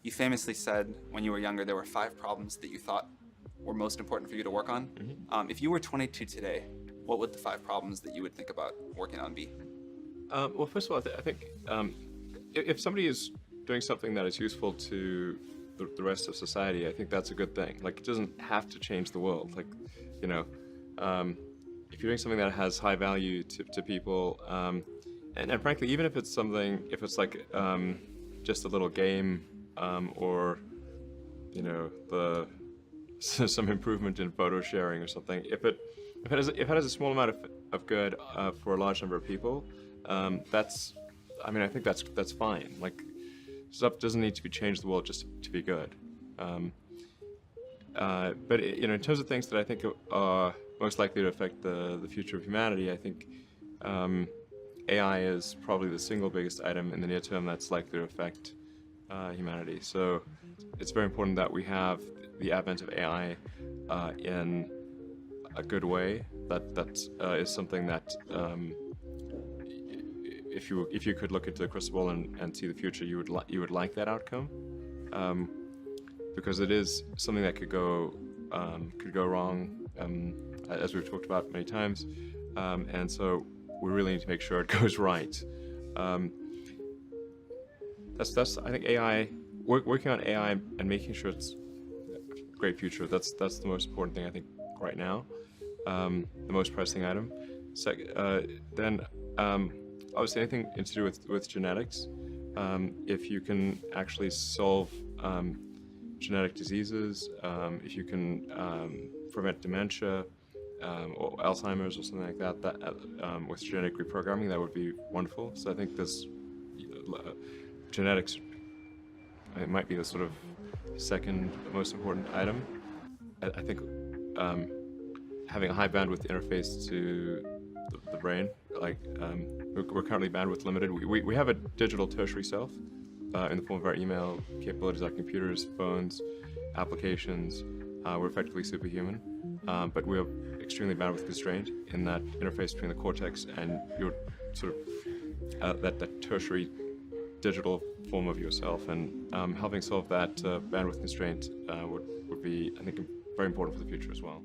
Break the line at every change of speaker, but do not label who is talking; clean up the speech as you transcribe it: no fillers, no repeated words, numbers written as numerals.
You famously said when you were younger there were 5 problems that you thought were most important for you to work on. If you were 22 today, what would the 5 problems that you would think about working on be?
Well, first of all, I think if somebody is doing something that is useful to the rest of society, I think that's a good thing. Like, it doesn't have to change the world. Like, you know, if you're doing something that has high value to people, and frankly, even if it's something, if it's like just a little game, or you know, some improvement in photo sharing or something, if it has a small amount of good for a large number of people, I mean, I think that's fine. Like, stuff doesn't need to be changed the world just to be good. But you know, in terms of things that I think are most likely to affect the future of humanity, I think AI is probably the single biggest item in the near term that's likely to affect humanity. So it's very important that we have the advent of AI in a good way. That is something that if you could look into the crystal ball and see the future, you would like that outcome, because it is something that could go wrong, as we've talked about many times, and so we really need to make sure it goes right. That's I think AI, working on AI and making sure it's a great future. That's the most important thing I think right now, the most pressing item. Then obviously anything to do with genetics. If you can actually solve genetic diseases, if you can prevent dementia or Alzheimer's or something like that, with genetic reprogramming, that would be wonderful. So I think this genetics, it might be the sort of second most important item. I think having a high bandwidth interface to the brain, like we're currently bandwidth limited. We have a digital tertiary self in the form of our email capabilities, our computers, phones, applications. We're effectively superhuman, but we're extremely bandwidth constrained in that interface between the cortex and your sort of that tertiary digital form of yourself. And helping solve that bandwidth constraint would be, I think, very important for the future as well.